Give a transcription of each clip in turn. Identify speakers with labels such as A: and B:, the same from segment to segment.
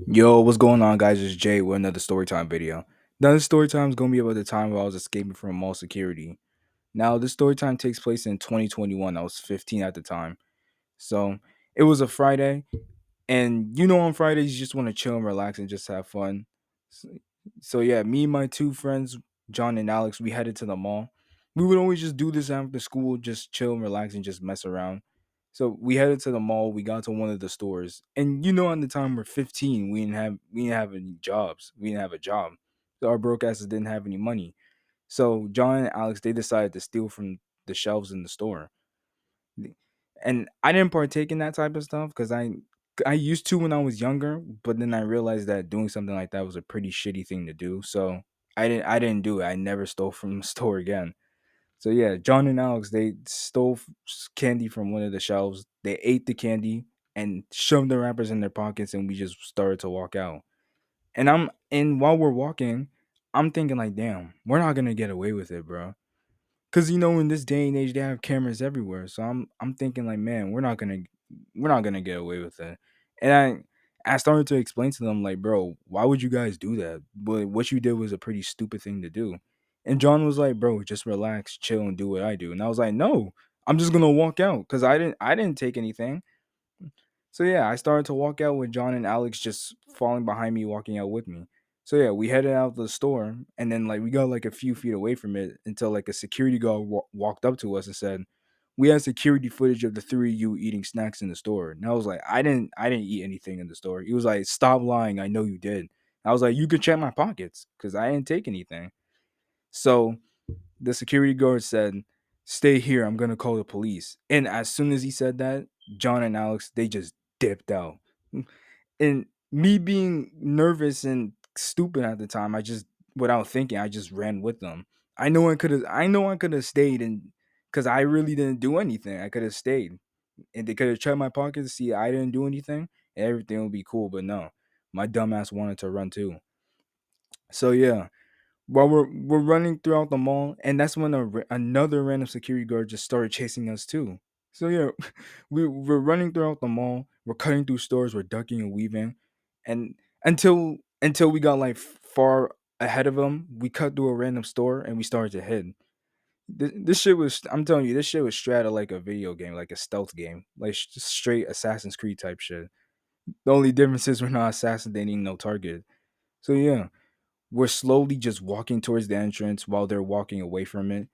A: Yo, what's going on, guys? It's Jay with another storytime video. Now, this storytime is going to be about the time where I was escaping from mall security. Now, this storytime takes place in 2021. I was 15 at the time. So, it was a Friday, and on Fridays, you just want to chill and relax and just have fun. So, yeah, me and my two friends, John and Alex, we headed to the mall. We would always just do this after school, just chill and relax and just mess around. So we headed to the mall. We got to one of the stores, and on the time we're 15, we didn't have any jobs. We didn't have a job, so our broke asses didn't have any money. So John and Alex they decided to steal from the shelves in the store, and I didn't partake in that type of stuff because I used to when I was younger, but then I realized that doing something like that was a pretty shitty thing to do. So I didn't do it. I never stole from the store again. So yeah, John and Alex they stole candy from one of the shelves. They ate the candy and shoved the wrappers in their pockets, and we just started to walk out. And while we're walking, I'm thinking like, damn, we're not gonna get away with it, bro. Cause in this day and age they have cameras everywhere. So I'm thinking like, man, we're not gonna get away with it. And I started to explain to them like, bro, why would you guys do that? But what you did was a pretty stupid thing to do. And John was like, bro, just relax, chill, and do what I do. And I was like, no, I'm just gonna walk out because I didn't take anything. So yeah, I started to walk out with John and Alex just falling behind me, walking out with me. So yeah, we headed out the store, and then like we got like a few feet away from it until like a security guard walked up to us and said, "We have security footage of the three of you eating snacks in the store." And I was like, "I didn't eat anything in the store." He was like, "Stop lying! I know you did." I was like, "You could check my pockets because I didn't take anything." So the security guard said, "Stay here. I'm gonna call the police." And as soon as he said that, John and Alex they just dipped out. And me being nervous and stupid at the time, I just without thinking, I just ran with them. I know I could have stayed and because I really didn't do anything. I could have stayed. And they could have checked my pockets, see I didn't do anything, and everything would be cool. But no. My dumbass wanted to run too. So yeah, while we're running throughout the mall, and that's when another random security guard just started chasing us too. So yeah, we're running throughout the mall, we're cutting through stores, we're ducking and weaving, and until we got like far ahead of him, we cut through a random store and we started to hit. This shit was, I'm telling you, this shit was straight out like a video game, like a stealth game, like straight Assassin's Creed type shit. The only difference is we're not assassinating no target. So yeah, we're slowly just walking towards the entrance while they're walking away from it.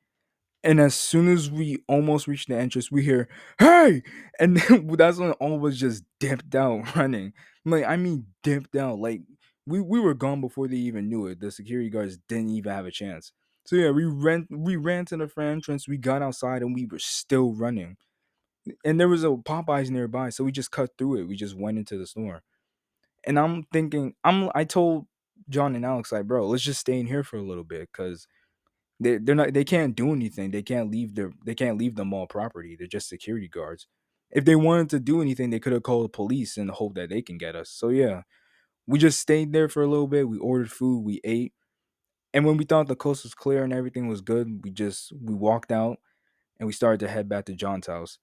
A: And as soon as we almost reach the entrance, we hear, "Hey!" And then that's when all was just dipped out running. Like, I mean, dipped out. Like, we were gone before they even knew it. The security guards didn't even have a chance. So yeah, we ran to the front entrance. We got outside and we were still running. And there was a Popeyes nearby, so we just cut through it. We just went into the store. And I'm thinking, I told John and Alex like, bro, let's just stay in here for a little bit because they can't do anything. They can't leave the mall property. They're just security guards. If they wanted to do anything, they could have called the police and hope that they can get us. So yeah, we just stayed there for a little bit. We ordered food, we ate, and when we thought the coast was clear and everything was good, we walked out and we started to head back to John's house.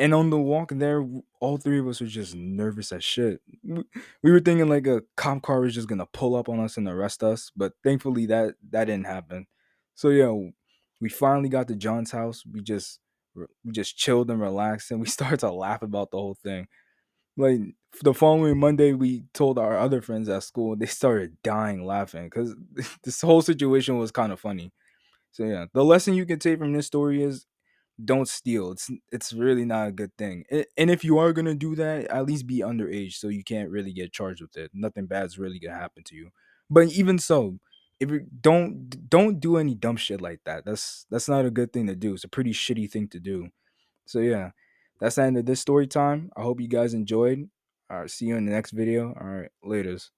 A: And on the walk there, all three of us were just nervous as shit. We were thinking like a cop car was just gonna pull up on us and arrest us, but thankfully that didn't happen. So yeah, we finally got to John's house. We just chilled and relaxed, and we started to laugh about the whole thing. Like the following Monday, we told our other friends at school. They started dying laughing because this whole situation was kind of funny. So yeah, the lesson you can take from this story is don't steal. It's really not a good thing. And if you are gonna do that, at least be underage so you can't really get charged with it. Nothing bad's really gonna happen to you. But even so, if you don't do any dumb shit like that. That's not a good thing to do. It's a pretty shitty thing to do. So yeah, that's the end of this story time. I hope you guys enjoyed. All right, see you in the next video. All right, laters.